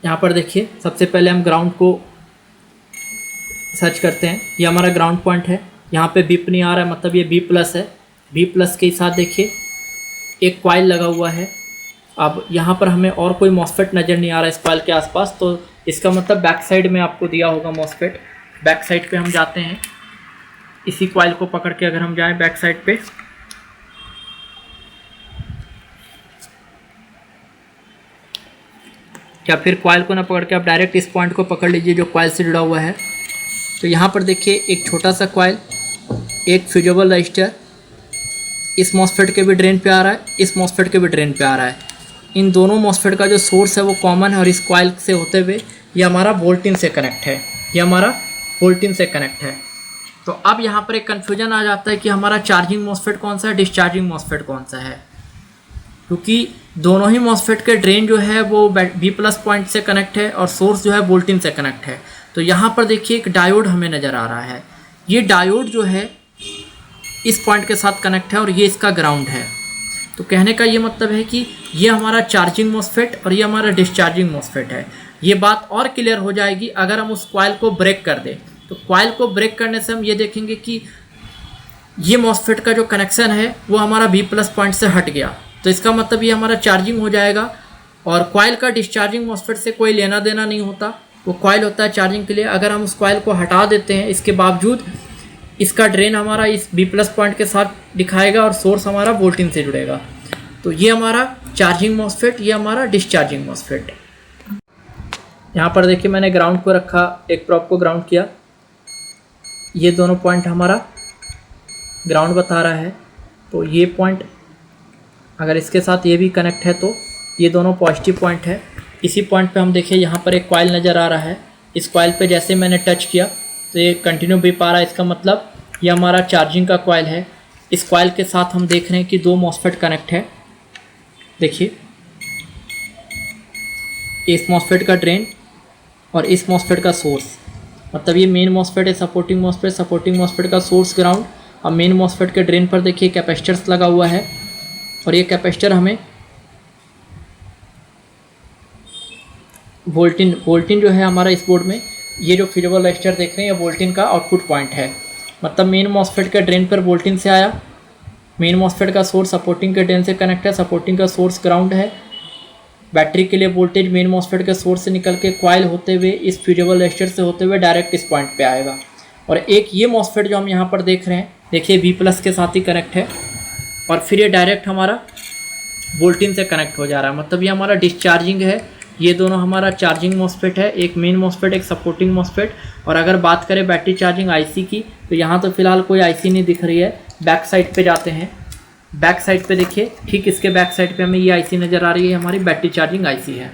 यहाँ पर देखिए सबसे पहले हम ग्राउंड को सर्च करते हैं। ये हमारा ग्राउंड पॉइंट है, यहाँ पे बीप नहीं आ रहा है, मतलब ये बी प्लस है। बी प्लस के साथ देखिए एक कॉइल लगा हुआ है। अब यहाँ पर हमें और कोई मॉसफेट नज़र नहीं आ रहा है इस कॉइल के आसपास, तो इसका मतलब बैक साइड में आपको दिया होगा मॉसफेट। बैक साइड पे हम जाते हैं, इसी कॉइल को पकड़ के अगर हम जाएं बैक साइड पे, या फिर कॉइल को ना पकड़ के आप डायरेक्ट इस पॉइंट को पकड़ लीजिए जो कॉइल से जुड़ा हुआ है। तो यहाँ पर देखिए एक छोटा सा कॉइल, एक फ्यूजेबल रजिस्टर, इस मॉसफेट के भी ड्रेन पे आ रहा है, इस मॉसफेट के भी ड्रेन पे आ रहा है। इन दोनों मॉसफेट का जो सोर्स है वो कॉमन है और इस कॉइल से होते हुए ये हमारा वोल्टिन से कनेक्ट है, ये हमारा वोल्टिन से कनेक्ट है। तो अब यहाँ पर एक कन्फ्यूजन आ जाता है कि हमारा चार्जिंग मॉसफेट कौन सा है, डिस्चार्जिंग मॉसफेट कौन सा है, क्योंकि दोनों ही मॉसफेट के ड्रेन जो है वो बी प्लस पॉइंट से कनेक्ट है और सोर्स जो है वोल्टिन से कनेक्ट है। तो यहाँ पर देखिए एक डायोड हमें नज़र आ रहा है, ये डायोड जो है इस पॉइंट के साथ कनेक्ट है और ये इसका ग्राउंड है। तो कहने का ये मतलब है कि ये हमारा चार्जिंग मॉसफेट और ये हमारा डिस्चार्जिंग मॉसफेट है। ये बात और क्लियर हो जाएगी अगर हम उस कॉइल को ब्रेक कर दें। तो कॉइल को ब्रेक करने से हम ये देखेंगे कि ये मॉसफेट का जो कनेक्शन है वो हमारा बी प्लस पॉइंट से हट गया, तो इसका मतलब ये हमारा चार्जिंग हो जाएगा। और कॉइल का डिस्चार्जिंग मॉसफेट से कोई लेना देना नहीं होता, वो कॉइल होता है चार्जिंग के लिए। अगर हम उस कॉइल को हटा देते हैं इसके बावजूद इसका ड्रेन हमारा इस बी प्लस पॉइंट के साथ दिखाएगा और सोर्स हमारा वोल्टिन से जुड़ेगा। तो ये हमारा चार्जिंग मॉसफेट, ये हमारा डिस्चार्जिंग मॉसफेट। यहाँ पर देखिए मैंने ग्राउंड को रखा, एक प्रोब को ग्राउंड किया, ये दोनों पॉइंट हमारा ग्राउंड बता रहा है। तो ये पॉइंट अगर इसके साथ ये भी कनेक्ट है तो ये दोनों पॉजिटिव पॉइंट है। इसी पॉइंट पे हम देखिए यहाँ पर एक कॉइल नज़र आ रहा है, इस कॉइल पे जैसे मैंने टच किया तो ये कंटिन्यू बीप आ रहा है, इसका मतलब ये हमारा चार्जिंग का कॉइल है। इस कॉइल के साथ हम देख रहे हैं कि दो मॉसफेट कनेक्ट है। देखिए इस मॉसफेट का ड्रेन और इस मॉसफेट का सोर्स, मतलब ये मेन मॉसफेट है, सपोर्टिंग मॉसफेट, सपोर्टिंग मॉसफेट का सोर्स ग्राउंड। अब मेन मॉसफेट के ड्रेन पर देखिए कैपेसिटर्स लगा हुआ है और ये कैपेसिटर हमें वोल्टिन जो है हमारा इस बोर्ड में, ये जो फ्यूजेबल रजिस्टर देख रहे हैं ये वोल्टिन का आउटपुट पॉइंट है। मतलब मेन मॉसफेट के ड्रेन पर वोल्टिन से आया, मेन मॉसफेट का सोर्स सपोर्टिंग के ड्रेन से कनेक्ट है, सपोर्टिंग का सोर्स ग्राउंड है। बैटरी के लिए वोल्टेज मेन मॉसफेट के सोर्स से निकल के कॉइल होते हुए इस फ्यूजेबल रजिस्टर से होते हुए डायरेक्ट इस पॉइंट पे आएगा। और एक ये मॉसफेट जो हम यहाँ पर देख रहे हैं, देखिए बी प्लस के साथ ही कनेक्ट है और फिर ये डायरेक्ट हमारा वोल्टिन से कनेक्ट हो जा रहा है, मतलब ये हमारा डिस्चार्जिंग है। ये दोनों हमारा चार्जिंग मॉसफेट है, एक मेन मॉसफेट एक सपोर्टिंग मॉसफेट। और अगर बात करें बैटरी चार्जिंग आईसी की तो यहाँ तो फिलहाल कोई आईसी नहीं दिख रही है। बैक साइड पे जाते हैं, बैक साइड पे देखिए ठीक इसके बैक साइड पे हमें ये आईसी नज़र आ रही है, हमारी बैटरी चार्जिंग आईसी है।